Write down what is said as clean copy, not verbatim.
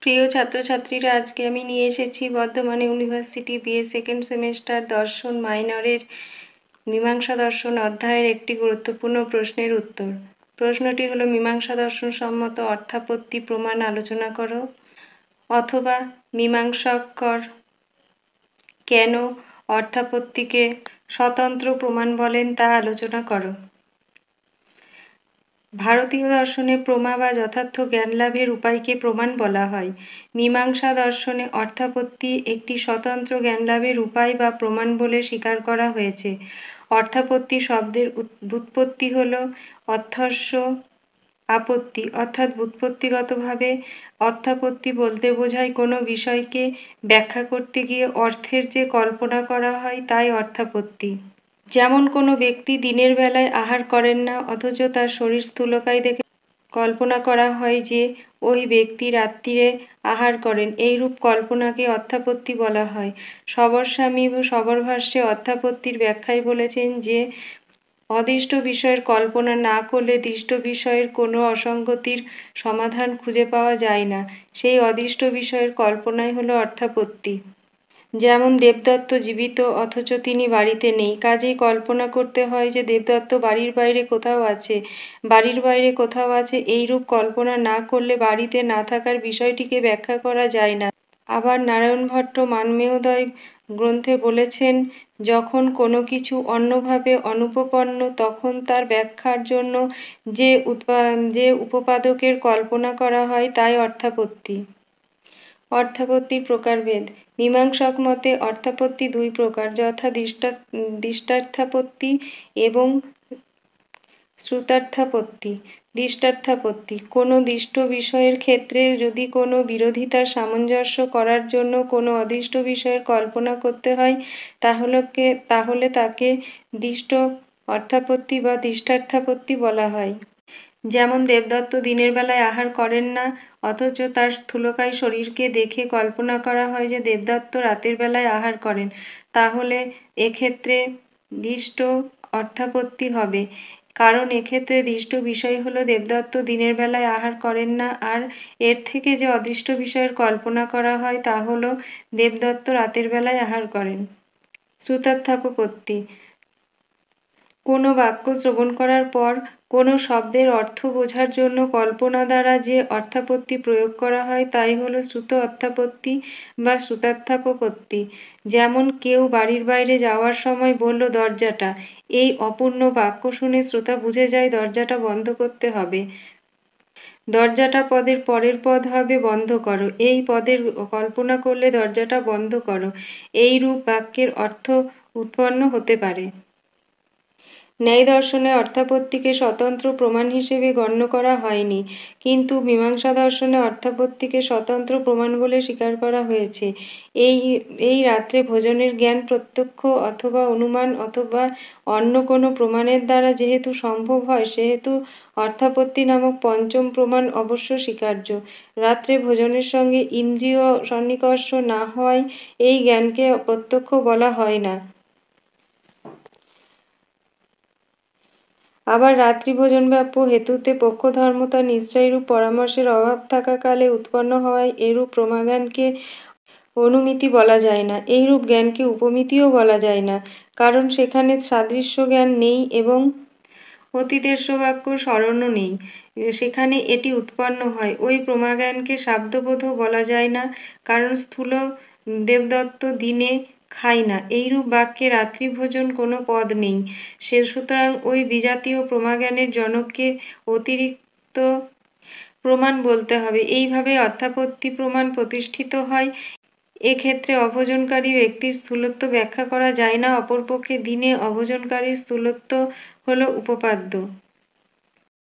প্রিয় ছাত্রছাত্রীরা, আজকে আমি নিয়ে এসেছি Bardhaman university BA second semester দর্শন মাইনরের মীমাংসা দর্শন অধ্যায়ের একটি গুরুত্বপূর্ণ প্রশ্নের উত্তর। প্রশ্নটি হলো, মীমাংসা দর্শন সম্মত অর্থাপত্তি প্রমাণ আলোচনা করো, অথবা মীমাংসকর কেন অর্থাপত্তিকে স্বতন্ত্র প্রমাণ বলেন তা আলোচনা করো। ভারতীয় দর্শনে প্রমা বা যথার্থ জ্ঞান লাভের উপায়কে প্রমাণ বলা হয়। মীমাংসা দর্শনে অর্থাপত্তি একটি স্বতন্ত্র জ্ঞান লাভের উপায় বা প্রমাণ বলে স্বীকার করা হয়েছে। অর্থাপত্তি শব্দের ব্যুৎপত্তি হল অর্থস্য আপত্তি, অর্থাৎ ব্যুৎপত্তিগতভাবে অর্থাপত্তি বলতে বোঝায় কোনো বিষয়কে ব্যাখ্যা করতে গিয়ে অর্থের যে কল্পনা করা হয় তাই অর্থাপত্তি। যেমন কোনো ব্যক্তি দিনের বেলায় আহার করেন না, অথচ তার শরীর স্থূলকায় দেখে কল্পনা করা হয় যে ওই ব্যক্তি রাত্রিরে আহার করেন। এইরূপ কল্পনাকে অর্থাপত্তি বলা হয়। সবরস্বামী সবরভাষ্যে অর্থাপত্তির ব্যাখ্যায় বলেছেন যে অদৃষ্ট বিষয়ের কল্পনা না করলে দৃষ্ট বিষয়ের কোনো অসঙ্গতির সমাধান খুঁজে পাওয়া যায় না। সেই অদৃষ্ট বিষয়ের কল্পনাই হলো অর্থাপত্তি। যেমন দেবদত্ত জীবিত, অথচ তিনি বাড়িতে নেই, কাজেই কল্পনা করতে হয় যে দেবদত্ত বাড়ির বাইরে কোথাও আছে। বাড়ির বাইরে কোথাও আছে এইরূপ কল্পনা না করলে বাড়িতে না থাকার বিষয়টিকে ব্যাখ্যা করা যায় না। আবার নারায়ণ ভট্ট মানমেয়োদয় গ্রন্থে বলেছেন, যখন কোনো কিছু অন্যভাবে অনুপপন্ন তখন তার ব্যাখ্যার জন্য যে উপপাদকের কল্পনা করা হয় তাই অর্থাপত্তি। অর্থাপত্তির প্রকারভেদ। মীমাংসক মতে অর্থাপত্তি দুই প্রকার, যথা দৃষ্টার্থাপত্তি এবং শ্রুতার্থাপত্তি। দৃষ্টার্থাপত্তি: কোনো দৃষ্ট বিষয়ের ক্ষেত্রে যদি কোনো বিরোধিতার সামঞ্জস্য করার জন্য কোনো অদৃষ্ট বিষয়ের কল্পনা করতে হয় তাহলে তাকে দৃষ্ট অর্থাপত্তি বা দৃষ্টার্থাপত্তি বলা হয়। যেমন দেবদত্ত দিনের বেলায় আহার করেন না, অথচ তার স্থূলকায় শরীরকে দেখে কল্পনা করা হয় যে দেবদত্ত রাতের বেলায় আহার করেন, তাহলে এক্ষেত্রে দৃষ্ট অর্থাপত্তি হবে। কারণ এক্ষেত্রে দৃষ্ট বিষয় হলো দেবদত্ত দিনের বেলায় আহার করেন না, আর এর থেকে যে অদৃষ্ট বিষয়ের কল্পনা করা হয় তা হলো দেবদত্ত রাতের বেলায় আহার করেন। শ্রুতার্থাপত্তি: কোনো বাক্য শ্রবণ করার পর কোনো শব্দের অর্থ বোঝার জন্য কল্পনা দ্বারা যে অর্থাপত্তি প্রয়োগ করা হয় তাই হলো শ্রুত অর্থাপত্তি বা শ্রুতার্থাপত্তি। যেমন কেউ বাড়ির বাইরে যাওয়ার সময় বলল দরজাটা, এই অপূর্ণ বাক্য শুনে শ্রোতা বুঝে যায় দরজাটা বন্ধ করতে হবে। দরজাটা পদের পরের পদ হবে বন্ধ করো, এই পদের কল্পনা করলে দরজাটা বন্ধ করো। এই রূপ বাক্যের অর্থ উৎপন্ন হতে পারে। ন্যায় দর্শনে অর্থাপত্তিকে স্বতন্ত্র প্রমাণ হিসেবে গণ্য করা হয়নি, কিন্তু মীমাংসা দর্শনে অর্থাপত্তিকে স্বতন্ত্র প্রমাণ বলে স্বীকার করা হয়েছে। এই রাত্রে ভোজনের জ্ঞান প্রত্যক্ষ অথবা অনুমান অথবা অন্য কোনো প্রমাণের দ্বারা যেহেতু সম্ভব হয়, সেহেতু অর্থাপত্তি নামক পঞ্চম প্রমাণ অবশ্য স্বীকার্য। রাত্রে ভোজনের সঙ্গে ইন্দ্রিয় সন্নিকর্ষ না হওয়ায় এই জ্ঞানকে প্রত্যক্ষ বলা হয় না। আবার রাত্রিভোজনব্যাপ্য হেতুতে পক্ষধর্মতা নিশ্চয়রূপ পরামর্শের অভাব থাকাকালে উৎপন্ন হওয়ায় এরূপ প্রমাজ্ঞানকে অনুমিতি বলা যায় না। এইরূপ জ্ঞানকে উপমিতিও বলা যায় না, কারণ সেখানে সাদৃশ্য জ্ঞান নেই এবং অতিদেশ্য বাক্য স্মরণও নেই। সেখানে এটি উৎপন্ন হয়। ওই প্রমাজ্ঞানকে শাব্দবোধও বলা যায় না, কারণ স্থূল দেবদত্ত দিনে খায় না, এইরূপ বাক্যে রাত্রিভোজন কোনো পদ নেই। সুতরাং ওই বিজাতীয় প্রমাজ্ঞানের জনককে অতিরিক্ত প্রমাণ বলতে হবে। এইভাবে অর্থাপত্তি প্রমাণ প্রতিষ্ঠিত হয়। এক্ষেত্রে অভোজনকারী ব্যক্তির স্থূলত্ব ব্যাখ্যা করা যায় না, অপরপক্ষে দিনে অভোজনকারীর স্থূলত্ব হলো উপপাদ্য।